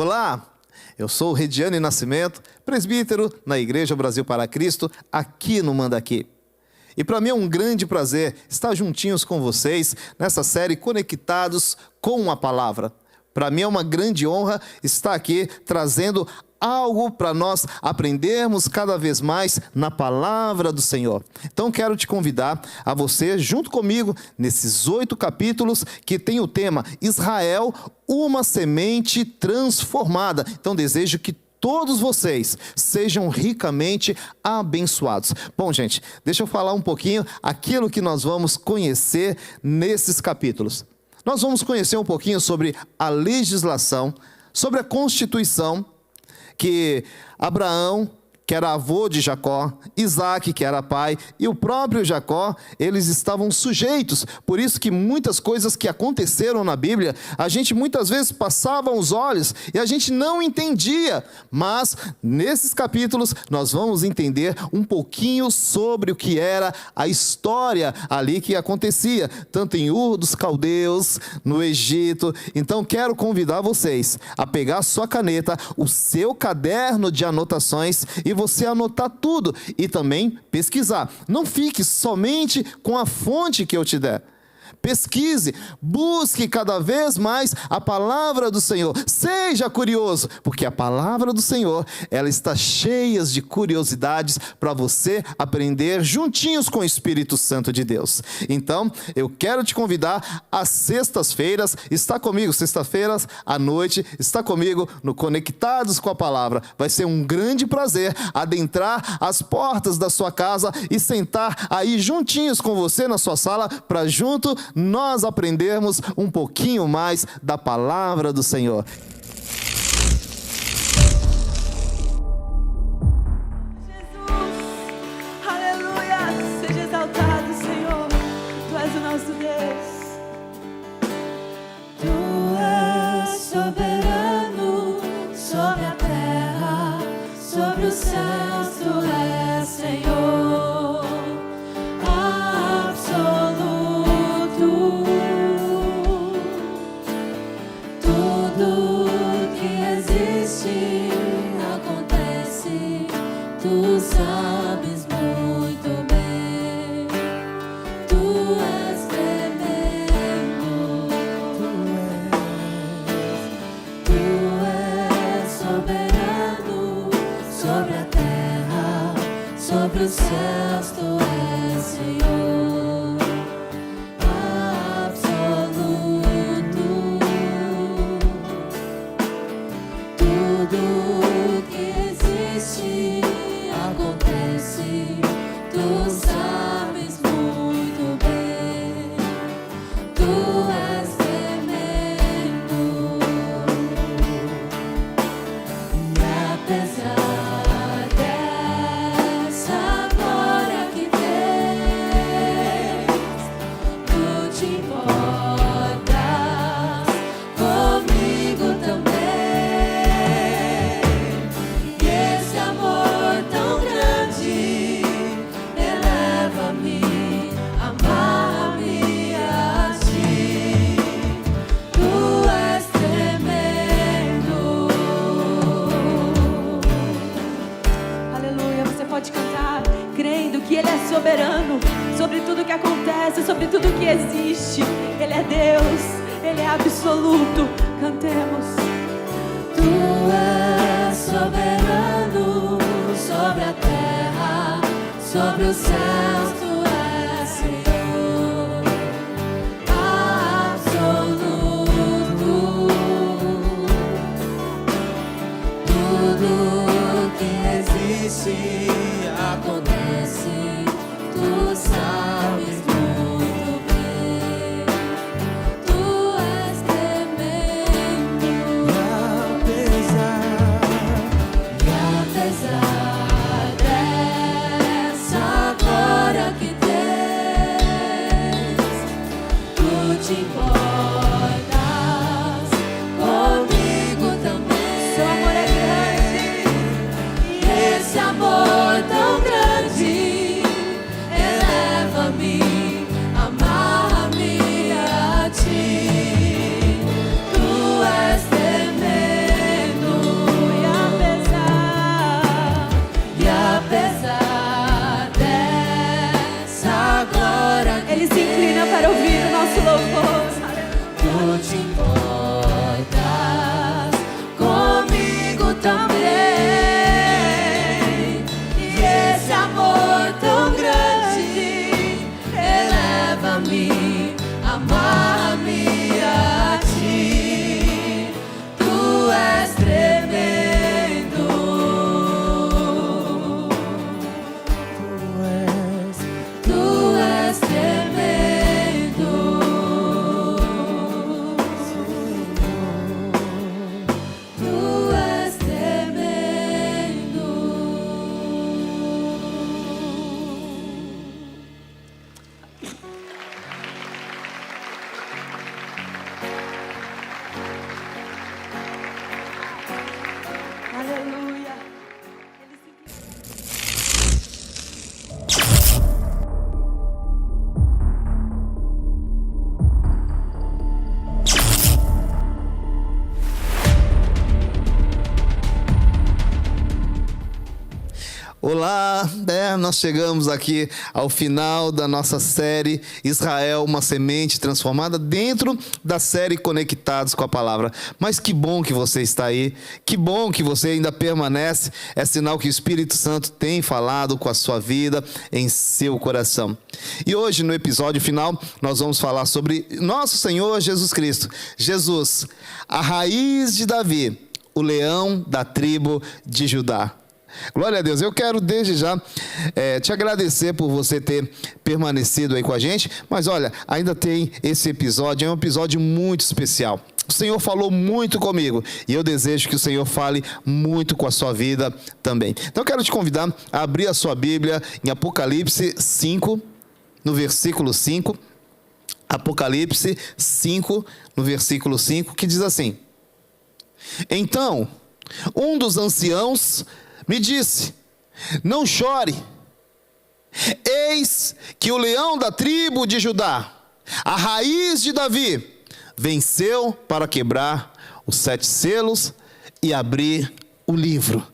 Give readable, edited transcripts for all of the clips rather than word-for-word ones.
Olá, eu sou Rediane Nascimento, presbítero na Igreja Brasil para Cristo, aqui no Mandaqui. E para mim é um grande prazer estar juntinhos com vocês nessa série Conectados com a Palavra. Para mim é uma grande honra estar aqui trazendo algo para nós aprendermos cada vez mais na Palavra do Senhor. Então quero te convidar a você, junto comigo, nesses 8 capítulos que tem o tema Israel, uma semente transformada. Então desejo que todos vocês sejam ricamente abençoados. Bom, gente, deixa eu falar um pouquinho aquilo que nós vamos conhecer nesses capítulos. Nós vamos conhecer um pouquinho sobre a legislação, sobre a Constituição, que Abraão, que era avô de Jacó, Isaac, que era pai, e o próprio Jacó, eles estavam sujeitos. Por isso que muitas coisas que aconteceram na Bíblia, a gente muitas vezes passava os olhos e a gente não entendia. Mas nesses capítulos nós vamos entender um pouquinho sobre o que era a história ali que acontecia, tanto em Ur dos Caldeus, no Egito. Então quero convidar vocês a pegar a sua caneta, o seu caderno de anotações e você anotar tudo e também pesquisar. Não fique somente com a fonte que eu te der. Pesquise, busque cada vez mais a palavra do Senhor. Seja curioso, porque a palavra do Senhor, ela está cheia de curiosidades para você aprender juntinhos com o Espírito Santo de Deus. Então, eu quero te convidar às sextas-feiras, está comigo, sexta-feiras à noite, está comigo no Conectados com a Palavra. Vai ser um grande prazer adentrar as portas da sua casa e sentar aí juntinhos com você na sua sala para junto nós aprendermos um pouquinho mais da palavra do Senhor. Jesus, aleluia, seja exaltado, Senhor, Tu és o nosso Deus. Tu és soberano sobre a terra, sobre os céus, Tu és Senhor absoluto. Tudo que existe acontece, Tu sabes muito bem. Tu és tremendo, Tu és soberano sobre a terra, sobre os céus, Tu és Senhor absoluto. Tudo que existe acontece, Tu sabes muito bem. Tu és tremendo. E apesar dessa glória que tens, Tu te importas comigo também. E esse amor tão grande eleva-me, amarra-me a Ti. Tu és tremendo. Aleluia, você pode cantar crendo que Ele é soberano sobre tudo que acontece, sobre tudo que existe. Ele é Deus, Ele é absoluto. Cantemos. Tu és soberano sobre a terra, sobre os céus, Tu és Senhor absoluto. Tudo que existe acontece, Tu sabes muito bem. Tu és tremendo. E apesar dessa glória que tens, Tu te importas comigo também. Seu amor é grande. E esse amor tão grande eleva-me, amarra-me a Ti. Tu és tremendo. Ele se inclina para ouvir o nosso louvor. Tu te importas comigo também. E esse amor tão grande eleva-me, amar-me a ti. Tu és tremendo. Tu és tremendo. Tu és tremendo. Aleluia. Olá, nós chegamos aqui ao final da nossa série Israel, uma semente transformada, dentro da série Conectados com a Palavra. Mas que bom que você está aí, que bom que você ainda permanece, é sinal que o Espírito Santo tem falado com a sua vida, em seu coração. E hoje, no episódio final, nós vamos falar sobre nosso Senhor Jesus Cristo. Jesus, a raiz de Davi, o leão da tribo de Judá. Glória a Deus. Eu quero desde já te agradecer por você ter permanecido aí com a gente, mas olha, ainda tem esse episódio, é um episódio muito especial. O Senhor falou muito comigo e eu desejo que o Senhor fale muito com a sua vida também. Então eu quero te convidar a abrir a sua Bíblia em Apocalipse 5, no versículo 5. Apocalipse 5, no versículo 5, que diz assim: Então, um dos anciãos me disse: não chore, eis que o leão da tribo de Judá, a raiz de Davi, venceu para quebrar os 7 selos e abrir o livro.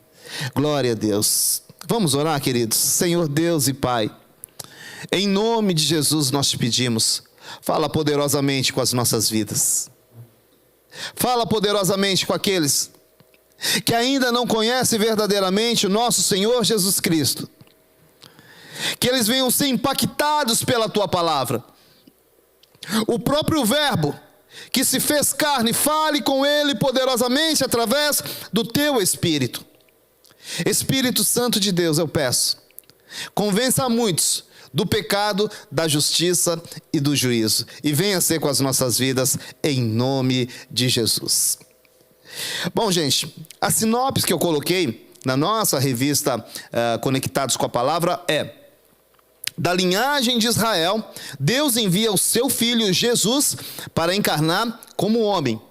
Glória a Deus. Vamos orar, queridos. Senhor Deus e Pai, em nome de Jesus nós te pedimos, fala poderosamente com as nossas vidas. Fala poderosamente com aqueles que ainda não conhecem verdadeiramente o nosso Senhor Jesus Cristo. Que eles venham ser impactados pela Tua Palavra. O próprio Verbo que se fez carne, fale com Ele poderosamente através do Teu Espírito. Espírito Santo de Deus, eu peço, convença a muitos do pecado, da justiça e do juízo. E venha ser com as nossas vidas, em nome de Jesus. Bom, gente, a sinopse que eu coloquei na nossa revista Conectados com a Palavra é: da linhagem de Israel, Deus envia o seu Filho Jesus para encarnar como homem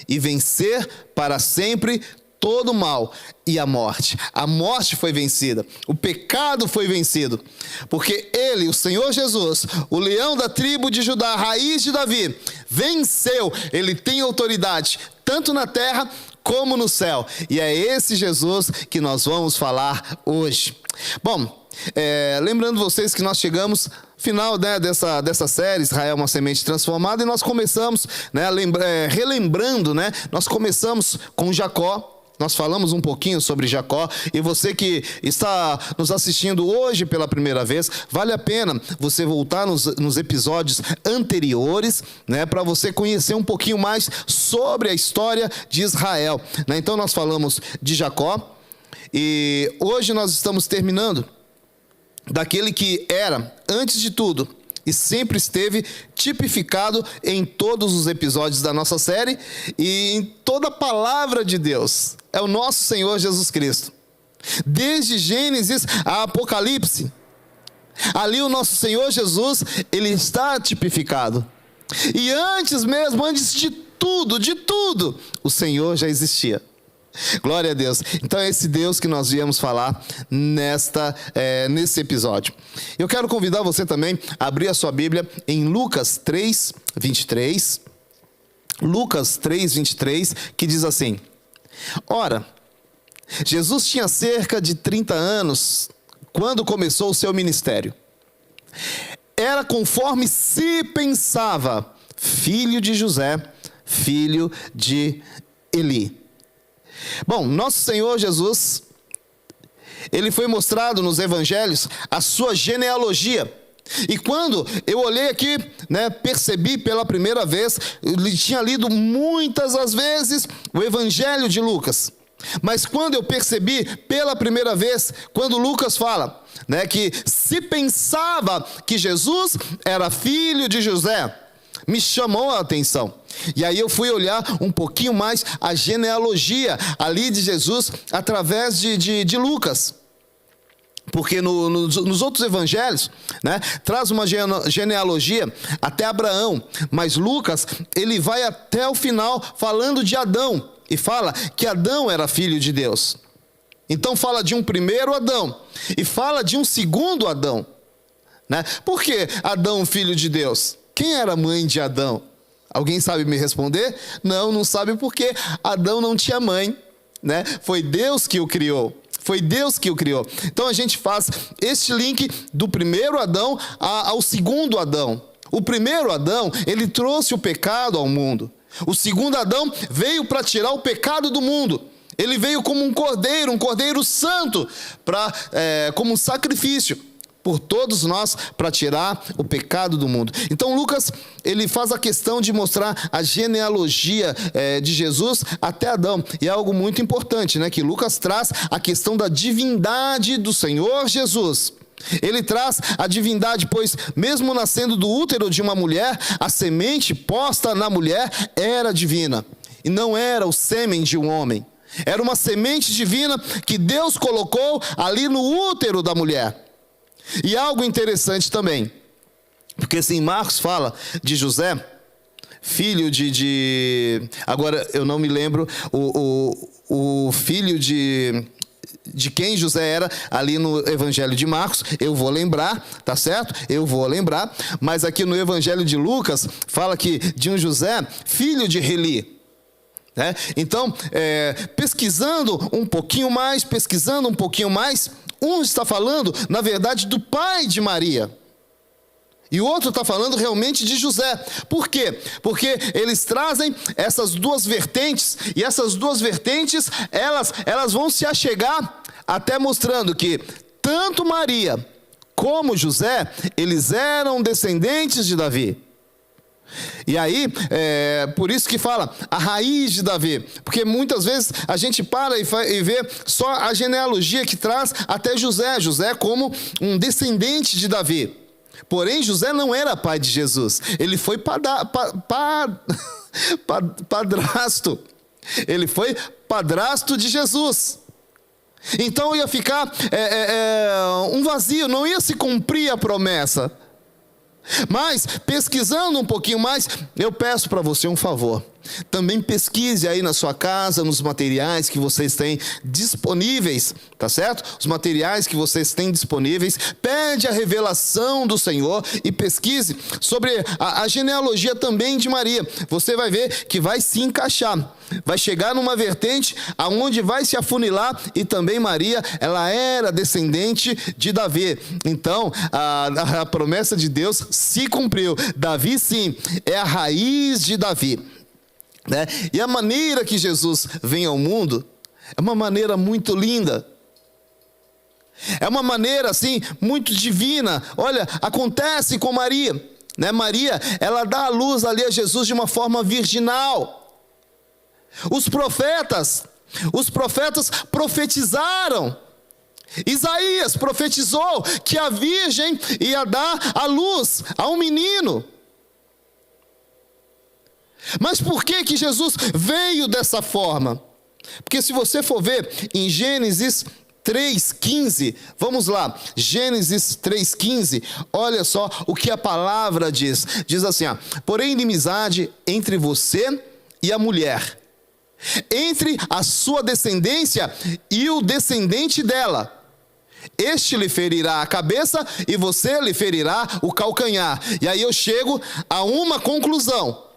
e vencer para sempre todo o mal e a morte. A morte foi vencida, o pecado foi vencido, porque Ele, o Senhor Jesus, o leão da tribo de Judá, a raiz de Davi, venceu. Ele tem autoridade tanto na terra como no céu, e é esse Jesus que nós vamos falar hoje. Bom, lembrando vocês que nós chegamos final, né, dessa série Israel, uma semente transformada, e nós começamos, né, relembrando, né, nós começamos com Jacó. Nós falamos um pouquinho sobre Jacó, e você que está nos assistindo hoje pela primeira vez, vale a pena você voltar nos episódios anteriores, né, para você conhecer um pouquinho mais sobre a história de Israel, né? Então nós falamos de Jacó, e hoje nós estamos terminando daquele que era, antes de tudo, e sempre esteve tipificado em todos os episódios da nossa série e em toda a palavra de Deus. É o nosso Senhor Jesus Cristo. Desde Gênesis a Apocalipse, ali o nosso Senhor Jesus, Ele está tipificado. E antes de tudo, o Senhor já existia. Glória a Deus. Então é esse Deus que nós viemos falar nesse episódio. Eu quero convidar você também a abrir a sua Bíblia em Lucas 3, 23. Lucas 3, 23, que diz assim: Ora, Jesus tinha cerca de 30 anos quando começou o seu ministério. era conforme se pensava, filho de José, filho de Eli. Bom, nosso Senhor Jesus, ele foi mostrado nos evangelhos a sua genealogia. E quando eu olhei aqui, percebi pela primeira vez, eu tinha lido muitas as vezes o evangelho de Lucas. Mas quando eu percebi pela primeira vez, quando Lucas fala, que se pensava que Jesus era filho de José, me chamou a atenção. E aí eu fui olhar um pouquinho mais a genealogia ali de Jesus através de Lucas. Porque nos outros evangelhos, traz uma genealogia até Abraão. Mas Lucas, ele vai até o final falando de Adão. E fala que Adão era filho de Deus. Então fala de um primeiro Adão. E fala de um segundo Adão. Por que Adão, filho de Deus? Quem era a mãe de Adão? Alguém sabe me responder? Não sabe porque Adão não tinha mãe. Foi Deus que o criou. Foi Deus que o criou. Então a gente faz este link do primeiro Adão ao segundo Adão. O primeiro Adão, ele trouxe o pecado ao mundo. O segundo Adão veio para tirar o pecado do mundo. Ele veio como um cordeiro santo, como um sacrifício por todos nós, para tirar o pecado do mundo. Então Lucas, ele faz a questão de mostrar a genealogia de Jesus até Adão. E é algo muito importante, que Lucas traz a questão da divindade do Senhor Jesus. Ele traz a divindade, pois mesmo nascendo do útero de uma mulher, a semente posta na mulher era divina. E não era o sêmen de um homem. Era uma semente divina que Deus colocou ali no útero da mulher. E algo interessante também, porque assim, Marcos fala de José, filho agora eu não me lembro o filho de quem José era ali no evangelho de Marcos. Eu vou lembrar, tá certo? Eu vou lembrar, mas aqui no evangelho de Lucas fala que de um José, filho de Eli. Então, pesquisando um pouquinho mais, um está falando, na verdade, do pai de Maria. E o outro está falando realmente de José. Por quê? Porque eles trazem essas duas vertentes, e essas duas vertentes, elas vão se achegar até mostrando que tanto Maria como José, eles eram descendentes de Davi. E aí, por isso que fala a raiz de Davi, porque muitas vezes a gente para e vê só a genealogia que traz até José como um descendente de Davi. Porém, José não era pai de Jesus, ele foi padrasto. Ele foi padrasto de Jesus. Então ia ficar um vazio, não ia se cumprir a promessa. Mas, pesquisando um pouquinho mais, eu peço para você um favor. Também pesquise aí na sua casa, nos materiais que vocês têm disponíveis, tá certo? Os materiais que vocês têm disponíveis, pede a revelação do Senhor e pesquise sobre a genealogia também de Maria. Você vai ver que vai se encaixar. Vai chegar numa vertente aonde vai se afunilar, e também Maria, ela era descendente de Davi. Então, a promessa de Deus se cumpriu. Davi, sim, é a raiz de Davi. E a maneira que Jesus vem ao mundo é uma maneira muito linda. É uma maneira assim muito divina. Olha, acontece com Maria, Maria, ela dá a luz ali a Jesus de uma forma virginal. Os profetas profetizaram. Isaías profetizou que a virgem ia dar a luz a um menino. Mas por que Jesus veio dessa forma? Porque se você for ver em Gênesis 3,15, vamos lá, Gênesis 3,15, olha só o que a palavra diz. Diz assim, porém inimizade entre você e a mulher, entre a sua descendência e o descendente dela. Este lhe ferirá a cabeça e você lhe ferirá o calcanhar. E aí eu chego a uma conclusão.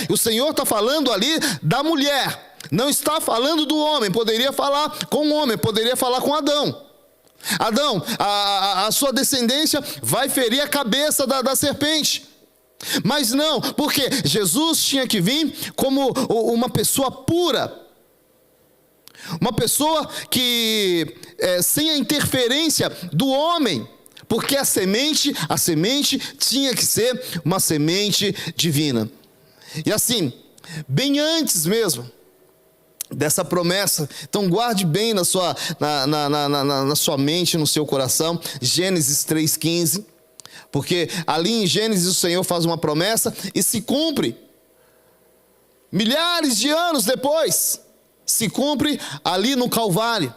O Senhor está falando ali da mulher, não está falando do homem. Poderia falar com o homem, poderia falar com Adão. Adão, a sua descendência vai ferir a cabeça da serpente. Mas não, porque Jesus tinha que vir como uma pessoa pura. Uma pessoa que, sem a interferência do homem. Porque a semente tinha que ser uma semente divina. E assim, bem antes mesmo dessa promessa, então guarde bem na sua mente, no seu coração, Gênesis 3,15, porque ali em Gênesis o Senhor faz uma promessa e se cumpre. Milhares de anos depois, se cumpre ali no Calvário.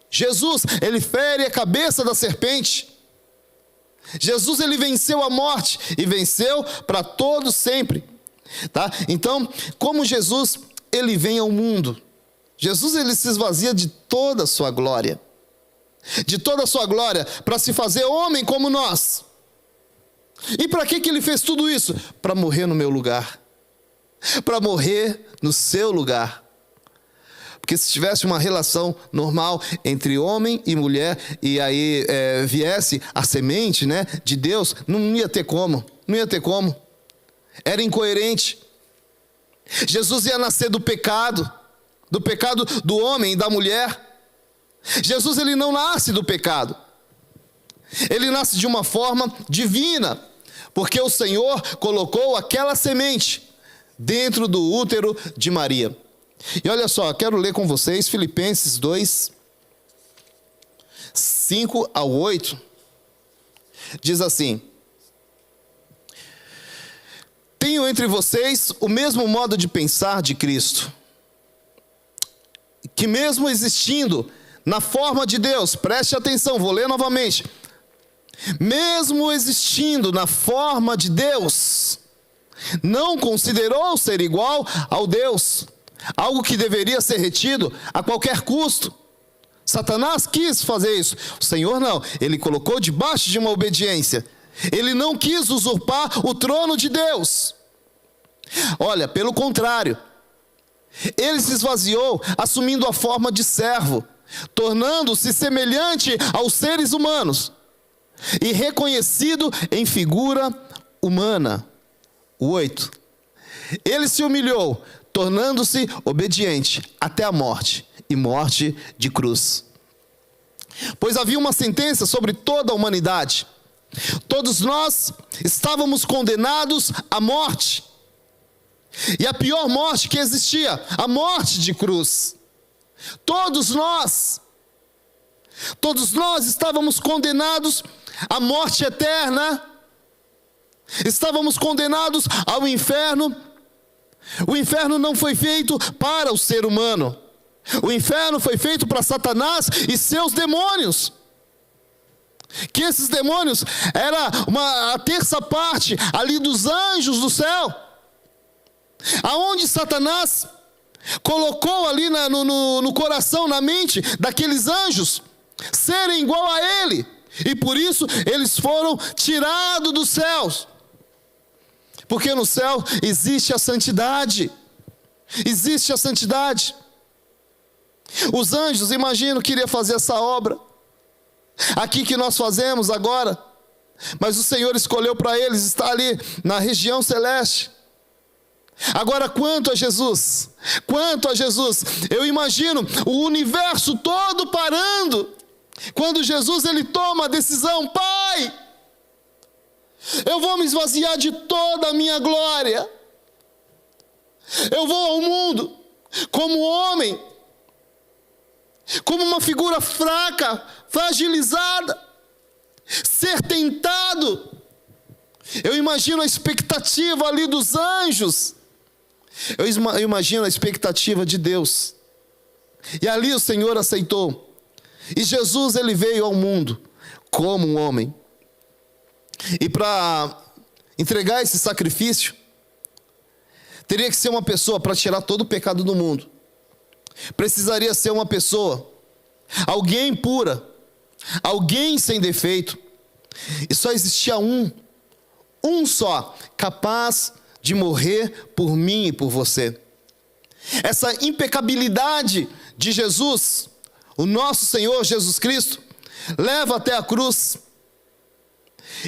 Jesus, ele fere a cabeça da serpente. Jesus, ele venceu a morte e venceu para todo sempre, tá? Então, como Jesus, ele vem ao mundo, Jesus, ele se esvazia de toda a sua glória, para se fazer homem como nós. E para que ele fez tudo isso? Para morrer no meu lugar, para morrer no seu lugar. Porque se tivesse uma relação normal entre homem e mulher, e aí viesse a semente, né, de Deus, não ia ter como, era incoerente. Jesus ia nascer do pecado do homem e da mulher. Jesus, ele não nasce do pecado, ele nasce de uma forma divina, porque o Senhor colocou aquela semente dentro do útero de Maria. E olha só, quero ler com vocês Filipenses 2, 5 ao 8, diz assim: tenham entre vocês o mesmo modo de pensar de Cristo, que mesmo existindo na forma de Deus, preste atenção, vou ler novamente, mesmo existindo na forma de Deus, não considerou ser igual ao Deus, algo que deveria ser retido a qualquer custo. Satanás quis fazer isso, o Senhor não, ele colocou debaixo de uma obediência, ele não quis usurpar o trono de Deus. Olha, pelo contrário, ele se esvaziou, assumindo a forma de servo, tornando-se semelhante aos seres humanos, e reconhecido em figura humana. 8. Ele se humilhou, tornando-se obediente até a morte, e morte de cruz. Pois havia uma sentença sobre toda a humanidade. Todos nós estávamos condenados à morte. E a pior morte que existia, a morte de cruz. Todos nós estávamos condenados à morte eterna. Estávamos condenados ao inferno. O inferno não foi feito para o ser humano. O inferno foi feito para Satanás e seus demônios. Que esses demônios era a terça parte ali dos anjos do céu. Aonde Satanás colocou ali no coração, na mente daqueles anjos, serem igual a ele. E por isso eles foram tirados dos céus. Porque no céu existe a santidade. Existe a santidade. Os anjos, imagino, queriam fazer essa obra aqui que nós fazemos agora, mas o Senhor escolheu para eles estar ali na região celeste. Agora, quanto a Jesus, eu imagino o universo todo parando, quando Jesus ele toma a decisão: Pai, eu vou me esvaziar de toda a minha glória, eu vou ao mundo como homem, como uma figura fraca, fragilizada, ser tentado. Eu imagino a expectativa ali dos anjos, eu imagino a expectativa de Deus, e ali o Senhor aceitou, e Jesus ele veio ao mundo como um homem, e para entregar esse sacrifício, teria que ser uma pessoa para tirar todo o pecado do mundo. Precisaria ser uma pessoa, alguém pura, alguém sem defeito, e só existia um só, capaz de morrer por mim e por você. Essa impecabilidade de Jesus, o nosso Senhor Jesus Cristo, leva até a cruz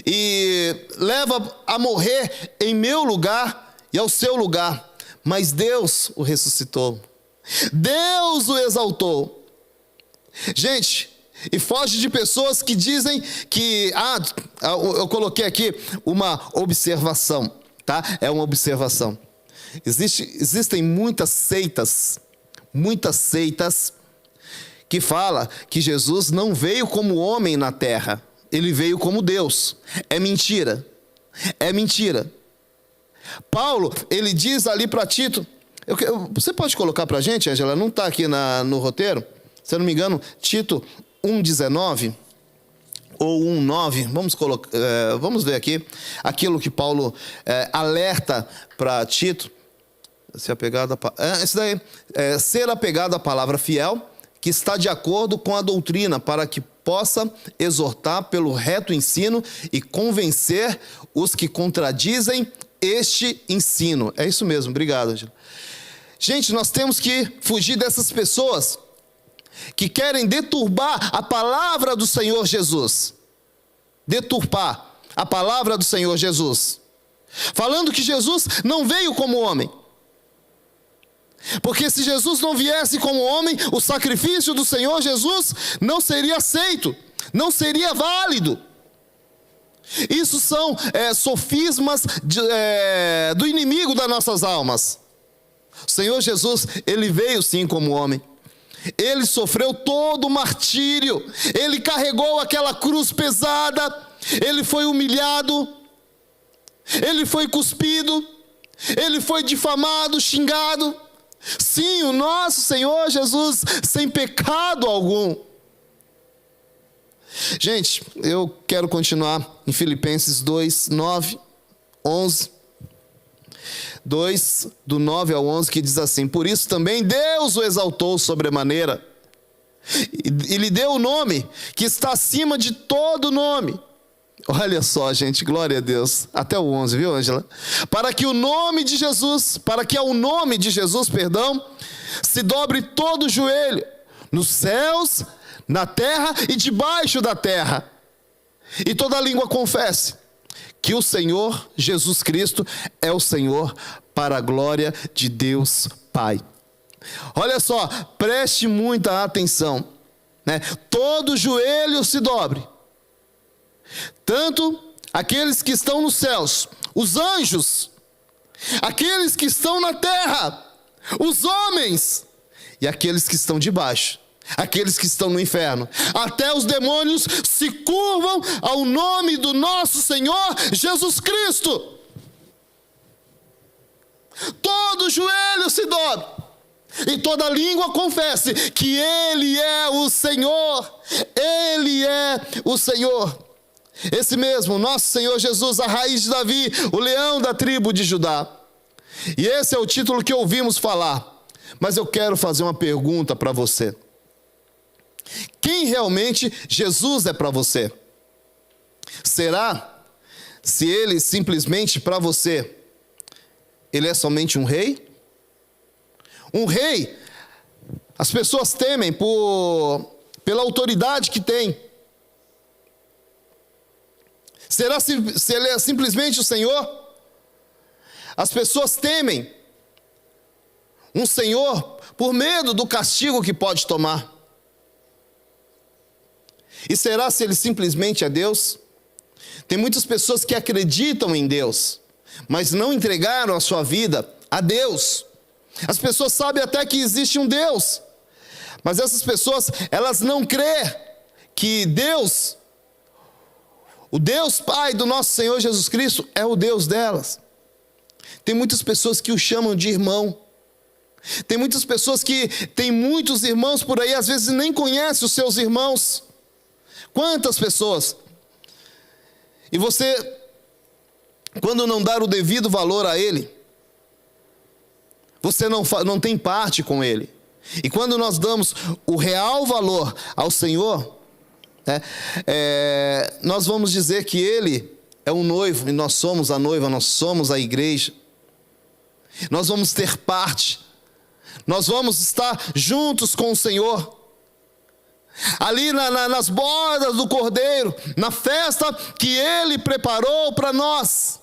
e leva a morrer em meu lugar e ao seu lugar. Mas Deus o ressuscitou. Deus o exaltou. Gente, e foge de pessoas que dizem que... eu coloquei aqui uma observação, tá? É uma observação. Existem muitas seitas que falam que Jesus não veio como homem na terra. Ele veio como Deus. É mentira. É mentira. Paulo, ele diz ali para Tito... Você pode colocar para a gente, Ângela? Não está aqui no roteiro. Se eu não me engano, Tito 1,19 ou 1,9. Vamos ver aqui. Aquilo que Paulo alerta para Tito. Ser apegado isso daí. Ser apegado à palavra fiel, que está de acordo com a doutrina, para que possa exortar pelo reto ensino e convencer os que contradizem este ensino. É isso mesmo, obrigado, Angela. Gente, nós temos que fugir dessas pessoas que querem deturpar a palavra do Senhor Jesus. Deturpar a palavra do Senhor Jesus. Falando que Jesus não veio como homem. Porque se Jesus não viesse como homem, o sacrifício do Senhor Jesus não seria aceito, não seria válido. Isso são sofismas do inimigo das nossas almas. O Senhor Jesus, ele veio sim como homem. Ele sofreu todo o martírio. Ele carregou aquela cruz pesada. Ele foi humilhado. Ele foi cuspido. Ele foi difamado, xingado. Sim, o nosso Senhor Jesus, sem pecado algum. Gente, eu quero continuar em Filipenses 2, 9, 11. 2, do 9 ao 11, que diz assim: por isso também Deus o exaltou sobremaneira, e lhe deu o nome que está acima de todo nome. Olha só, gente, glória a Deus. Até o 11, viu, Ângela? Para que ao nome de Jesus, se dobre todo o joelho, nos céus, na terra e debaixo da terra, e toda língua confesse que o Senhor Jesus Cristo é o Senhor, para a glória de Deus Pai. Olha só, preste muita atenção, né? Todo joelho se dobre, tanto aqueles que estão nos céus, os anjos, aqueles que estão na terra, os homens, e aqueles que estão debaixo, aqueles que estão no inferno. Até os demônios se curvam ao nome do nosso Senhor Jesus Cristo. Todo joelho se dobre e toda língua confesse que Ele é o Senhor. Ele é o Senhor. Esse mesmo, nosso Senhor Jesus, a raiz de Davi, o leão da tribo de Judá. E esse é o título que ouvimos falar. Mas eu quero fazer uma pergunta para você. Quem realmente Jesus é para você? Será se Ele simplesmente para você, Ele é somente um rei? Um rei, as pessoas temem pela autoridade que tem. Será se Ele é simplesmente o Senhor? As pessoas temem um Senhor por medo do castigo que pode tomar. E será se Ele simplesmente é Deus? Tem muitas pessoas que acreditam em Deus, mas não entregaram a sua vida a Deus. As pessoas sabem até que existe um Deus, mas essas pessoas, elas não crêem que Deus, o Deus Pai do nosso Senhor Jesus Cristo, é o Deus delas. Tem muitas pessoas que o chamam de irmão. Tem muitas pessoas que têm muitos irmãos por aí, às vezes nem conhecem os seus irmãos. Quantas pessoas? E você, quando não dar o devido valor a Ele, você não tem parte com Ele. E quando nós damos o real valor ao Senhor, nós vamos dizer que Ele é o noivo, e nós somos a noiva, nós somos a igreja. Nós vamos ter parte, nós vamos estar juntos com o Senhor. ali nas bodas do Cordeiro, na festa que Ele preparou para nós.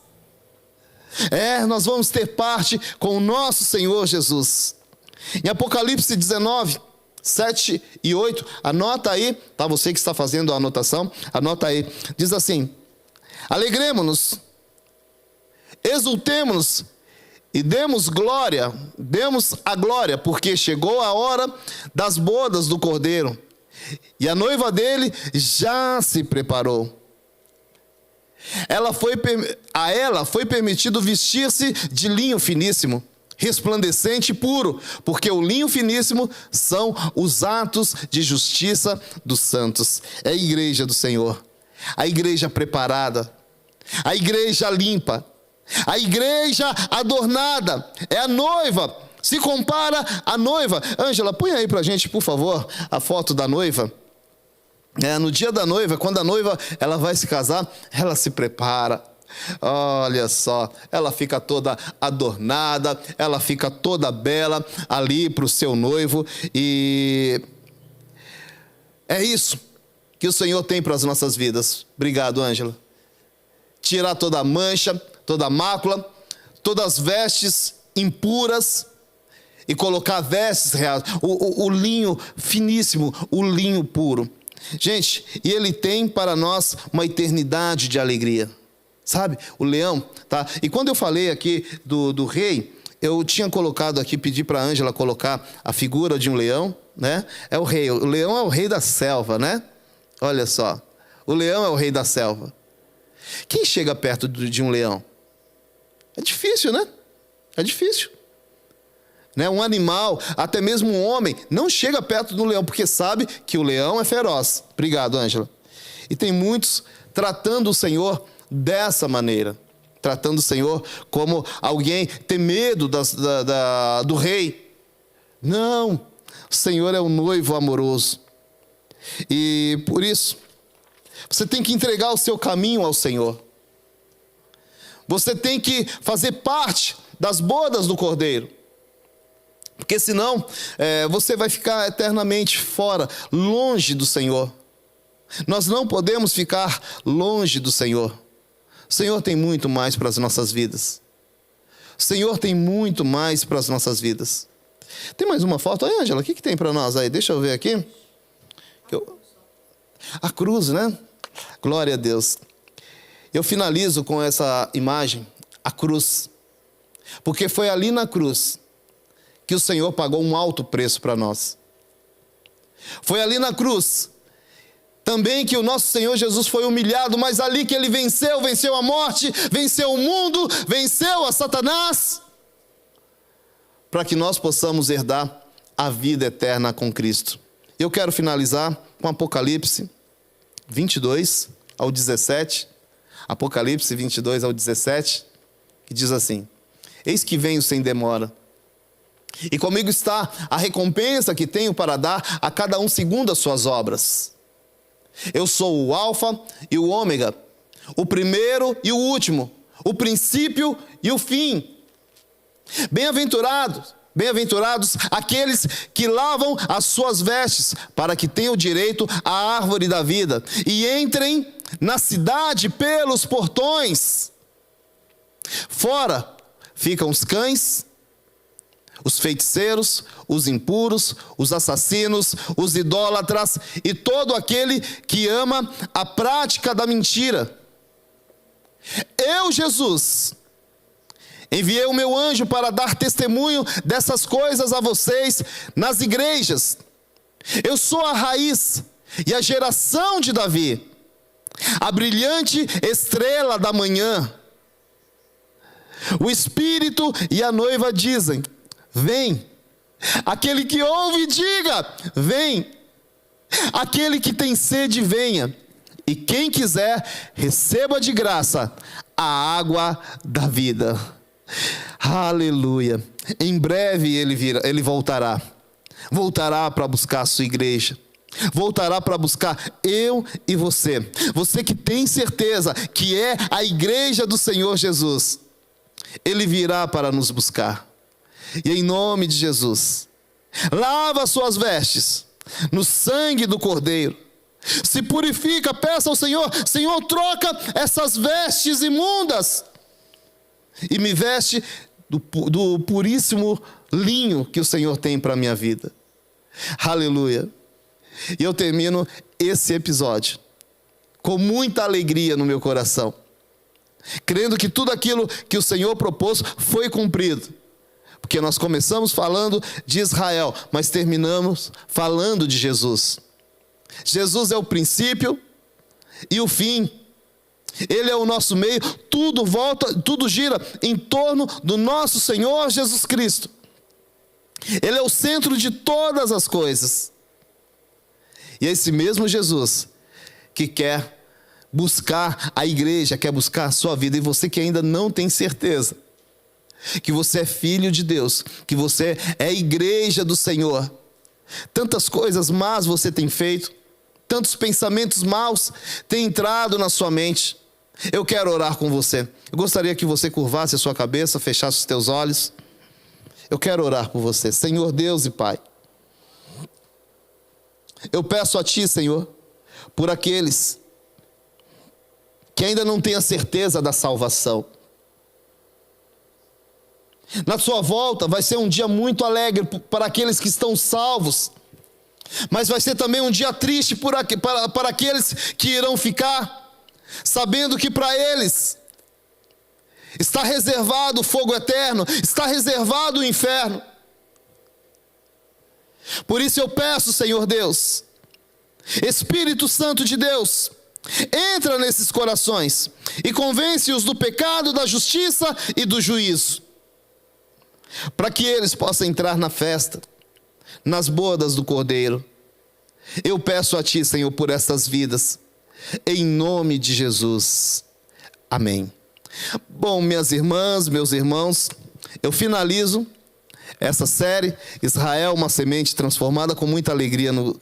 Nós vamos ter parte com o nosso Senhor Jesus. Em Apocalipse 19, 7 e 8, anota aí, tá? Você que está fazendo a anotação, anota aí. Diz assim: alegremo-nos, exultemo-nos e demos a glória, porque chegou a hora das bodas do Cordeiro, e a noiva dele já se preparou. A ela foi permitido vestir-se de linho finíssimo, resplandecente e puro, porque o linho finíssimo são os atos de justiça dos santos. É a igreja do Senhor, a igreja preparada, a igreja limpa, a igreja adornada, é a noiva. Se compara à noiva. Ângela, põe aí pra gente, por favor, a foto da noiva. No dia da noiva, quando a noiva ela vai se casar, ela se prepara. Olha só, ela fica toda adornada, ela fica toda bela ali para o seu noivo. E é isso que o Senhor tem para as nossas vidas. Obrigado, Ângela. Tirar toda a mancha, toda a mácula, todas as vestes impuras e colocar vestes reais, o linho finíssimo, o linho puro. Gente, e Ele tem para nós uma eternidade de alegria. Sabe, o leão, tá? E quando eu falei aqui do rei, eu tinha colocado aqui, pedi para a Ângela colocar a figura de um leão, né? É o rei, o leão é o rei da selva, né? Olha só, o leão é o rei da selva. Quem chega perto de um leão? É difícil, né? É difícil. Né? Um animal, até mesmo um homem, não chega perto do leão, porque sabe que o leão é feroz. Obrigado, Ângela. E tem muitos tratando o Senhor dessa maneira, tratando o Senhor como alguém tem medo do rei. Não, o Senhor é um noivo amoroso. E por isso, você tem que entregar o seu caminho ao Senhor. Você tem que fazer parte das bodas do Cordeiro. Porque senão, você vai ficar eternamente fora, longe do Senhor. Nós não podemos ficar longe do Senhor. O Senhor tem muito mais para as nossas vidas. O Senhor tem muito mais para as nossas vidas. Tem mais uma foto aí, Ângela? O que tem para nós aí? Deixa eu ver aqui. A cruz, né? Glória a Deus. Eu finalizo com essa imagem, a cruz. Porque foi ali na cruz que o Senhor pagou um alto preço para nós. Foi ali na cruz também que o nosso Senhor Jesus foi humilhado, mas ali que Ele venceu a morte, venceu o mundo, venceu a Satanás, para que nós possamos herdar a vida eterna com Cristo. Eu quero finalizar com Apocalipse 22 ao 17, Apocalipse 22 ao 17, que diz assim: eis que venho sem demora, e comigo está a recompensa que tenho para dar a cada um segundo as suas obras. Eu sou o Alfa e o Ômega, o primeiro e o último, o princípio e o fim. Bem-aventurados aqueles que lavam as suas vestes, para que tenham direito à árvore da vida e entrem na cidade pelos portões. Fora ficam os cães, os feiticeiros, os impuros, os assassinos, os idólatras e todo aquele que ama a prática da mentira. Eu, Jesus, enviei o meu anjo para dar testemunho dessas coisas a vocês nas igrejas. Eu sou a raiz e a geração de Davi, a brilhante estrela da manhã. O Espírito e a noiva dizem: vem. Aquele que ouve, diga: vem. Aquele que tem sede, venha. E quem quiser, receba de graça a água da vida. Aleluia. Em breve ele voltará. Voltará para buscar a sua igreja. Voltará para buscar eu e você. Você que tem certeza que é a igreja do Senhor Jesus. Ele virá para nos buscar. E em nome de Jesus, lava as suas vestes, no sangue do Cordeiro. Se purifica, peça ao Senhor: Senhor, troca essas vestes imundas e me veste do puríssimo linho que o Senhor tem para a minha vida. Aleluia. E eu termino esse episódio com muita alegria no meu coração, crendo que tudo aquilo que o Senhor propôs foi cumprido. Porque nós começamos falando de Israel, mas terminamos falando de Jesus. Jesus é o princípio e o fim. Ele é o nosso meio. Tudo volta, tudo gira em torno do nosso Senhor Jesus Cristo. Ele é o centro de todas as coisas. E é esse mesmo Jesus que quer buscar a igreja, quer buscar a sua vida. E você que ainda não tem certeza que você é filho de Deus, que você é igreja do Senhor, tantas coisas más você tem feito, tantos pensamentos maus têm entrado na sua mente. Eu quero orar com você. Eu gostaria que você curvasse a sua cabeça, fechasse os teus olhos. Eu quero orar por você. Senhor Deus e Pai, eu peço a Ti, Senhor, por aqueles que ainda não têm a certeza da salvação. Na sua volta vai ser um dia muito alegre para aqueles que estão salvos, mas vai ser também um dia triste para aqueles que irão ficar, sabendo que para eles está reservado o fogo eterno, está reservado o inferno. Por isso eu peço, Senhor Deus, Espírito Santo de Deus, entra nesses corações e convence-os do pecado, da justiça e do juízo, para que eles possam entrar na festa, nas bodas do Cordeiro. Eu peço a Ti, Senhor, por essas vidas, em nome de Jesus. Amém. Bom, minhas irmãs, meus irmãos, eu finalizo essa série, Israel, uma semente transformada, com muita alegria no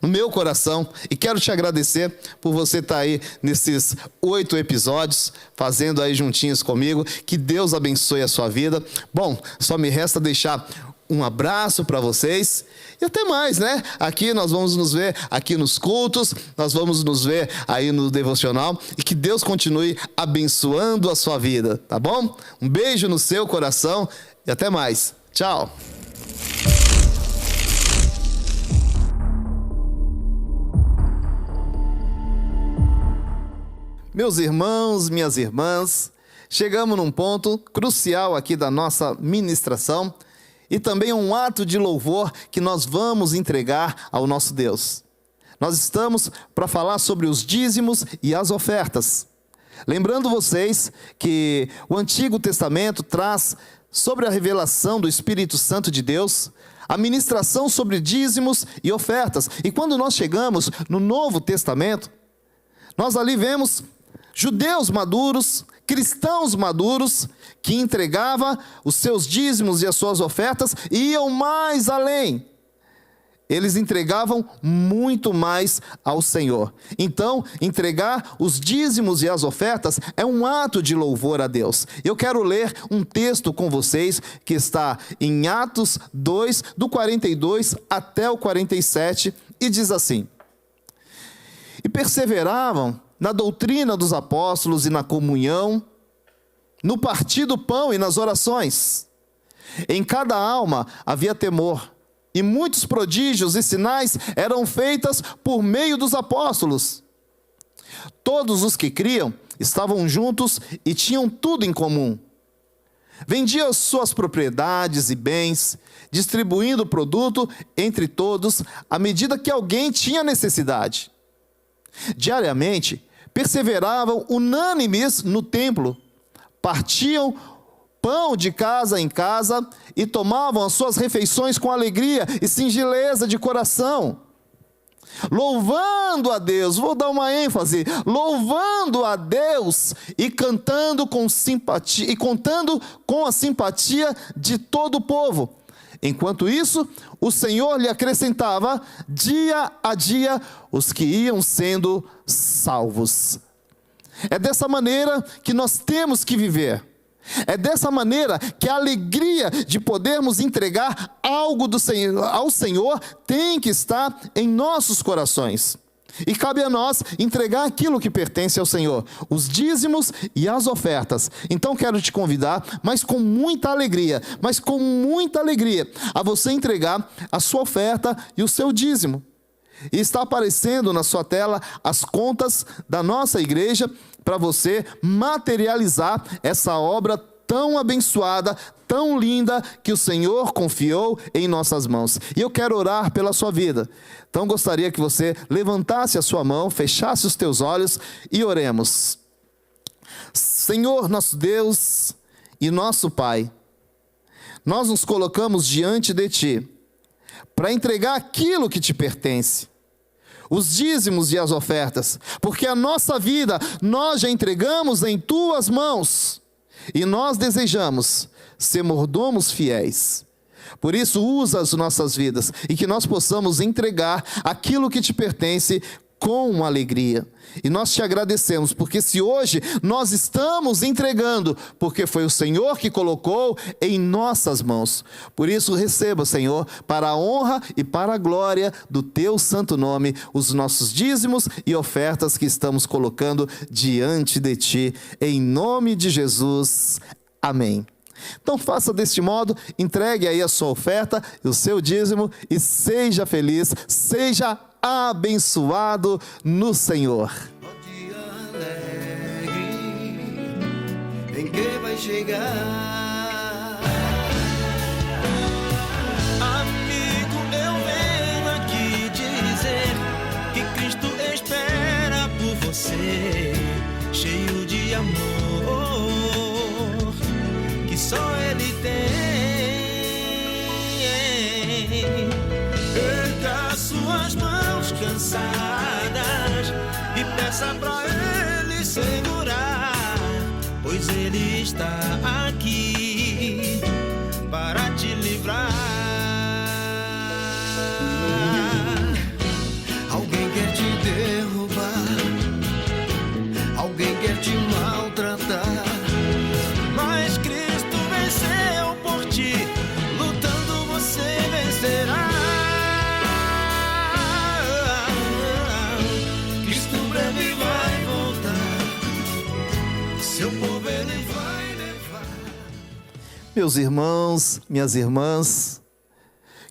meu coração, e quero te agradecer por você estar aí nesses 8 episódios, fazendo aí juntinhos comigo. Que Deus abençoe a sua vida. Bom, só me resta deixar um abraço para vocês e até mais, né? Aqui nós vamos nos ver aqui nos cultos, nós vamos nos ver aí no devocional, e que Deus continue abençoando a sua vida, tá bom? Um beijo no seu coração e até mais. Tchau! Meus irmãos, minhas irmãs, chegamos num ponto crucial aqui da nossa ministração, e também um ato de louvor que nós vamos entregar ao nosso Deus. Nós estamos para falar sobre os dízimos e as ofertas. Lembrando vocês que o Antigo Testamento traz sobre a revelação do Espírito Santo de Deus, a ministração sobre dízimos e ofertas. E quando nós chegamos no Novo Testamento, nós ali vemos judeus maduros, cristãos maduros, que entregavam os seus dízimos e as suas ofertas e iam mais além. Eles entregavam muito mais ao Senhor. Então, entregar os dízimos e as ofertas é um ato de louvor a Deus. Eu quero ler um texto com vocês que está em Atos 2, do 42 até o 47, e diz assim: E perseveravam na doutrina dos apóstolos e na comunhão, no partir do pão e nas orações. Em cada alma havia temor, e muitos prodígios e sinais eram feitos por meio dos apóstolos. Todos os que criam estavam juntos e tinham tudo em comum. Vendiam suas propriedades e bens, distribuindo o produto entre todos, à medida que alguém tinha necessidade. Diariamente, perseveravam unânimes no templo, partiam pão de casa em casa e tomavam as suas refeições com alegria e singeleza de coração, louvando a Deus. Vou dar uma ênfase: louvando a Deus e cantando com simpatia, e contando com a simpatia de todo o povo. Enquanto isso, o Senhor lhe acrescentava dia a dia os que iam sendo salvos. É dessa maneira que nós temos que viver. É dessa maneira que a alegria de podermos entregar algo ao Senhor tem que estar em nossos corações. E cabe a nós entregar aquilo que pertence ao Senhor, os dízimos e as ofertas. Então quero te convidar, mas com muita alegria, a você entregar a sua oferta e o seu dízimo. E está aparecendo na sua tela as contas da nossa igreja para você materializar essa obra tão abençoada, tão linda que o Senhor confiou em nossas mãos. E eu quero orar pela sua vida. Então gostaria que você levantasse a sua mão, fechasse os teus olhos e oremos. Senhor, nosso Deus e nosso Pai, nós nos colocamos diante de Ti para entregar aquilo que te pertence, os dízimos e as ofertas, porque a nossa vida nós já entregamos em Tuas mãos e nós desejamos ser mordomos fiéis. Por isso, usa as nossas vidas e que nós possamos entregar aquilo que te pertence com alegria. E nós te agradecemos, porque se hoje nós estamos entregando, porque foi o Senhor que colocou em nossas mãos. Por isso, receba, Senhor, para a honra e para a glória do teu santo nome, os nossos dízimos e ofertas que estamos colocando diante de ti, em nome de Jesus. Amém. Então faça deste modo, entregue aí a sua oferta, o seu dízimo e seja feliz, seja abençoado no Senhor. Dia alegre em que vai chegar. Amigo, eu venho aqui dizer que Cristo espera por você, cheio de amor que só Ele tem. Erga suas mãos cansadas e peça pra Ele segurar, pois Ele está aqui para te livrar. Alguém quer te derrubar, alguém quer te maltratar, mas Cristo venceu por ti, lutando você vencerá. Cristo breve vai voltar, seu povo Ele vai levar. Meus irmãos, minhas irmãs,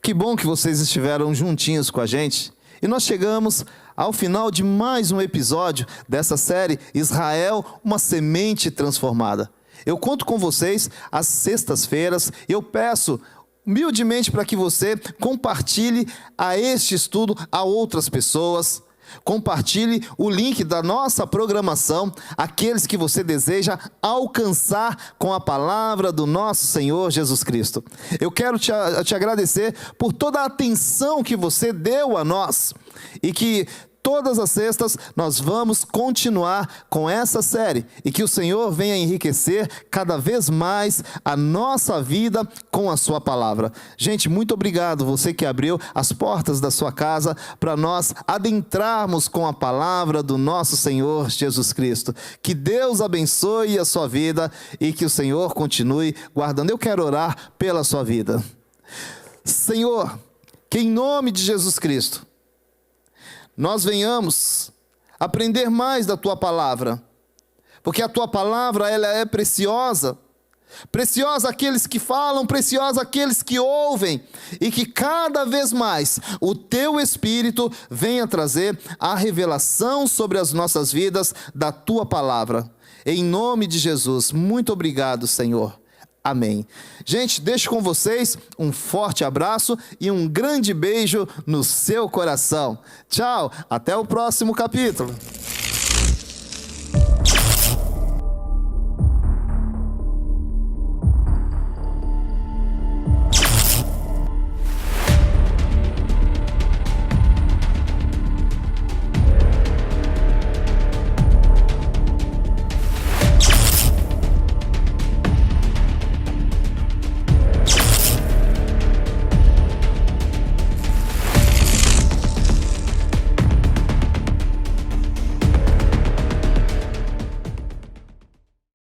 que bom que vocês estiveram juntinhos com a gente. E nós chegamos ao final de mais um episódio dessa série Israel, uma semente transformada. Eu conto com vocês às sextas-feiras. Eu peço humildemente para que você compartilhe a este estudo a outras pessoas. Compartilhe o link da nossa programação àqueles que você deseja alcançar com a palavra do nosso Senhor Jesus Cristo. Eu quero te agradecer por toda a atenção que você deu a nós e que todas as sextas nós vamos continuar com essa série e que o Senhor venha enriquecer cada vez mais a nossa vida com a sua palavra. Gente, muito obrigado você que abriu as portas da sua casa para nós adentrarmos com a palavra do nosso Senhor Jesus Cristo. Que Deus abençoe a sua vida e que o Senhor continue guardando. Eu quero orar pela sua vida. Senhor, que em nome de Jesus Cristo nós venhamos aprender mais da Tua palavra, porque a Tua palavra ela é preciosa, preciosa àqueles que falam, preciosa àqueles que ouvem, e que cada vez mais o Teu Espírito venha trazer a revelação sobre as nossas vidas da Tua palavra. Em nome de Jesus, muito obrigado, Senhor. Amém. Gente, deixo com vocês um forte abraço e um grande beijo no seu coração. Tchau, até o próximo capítulo.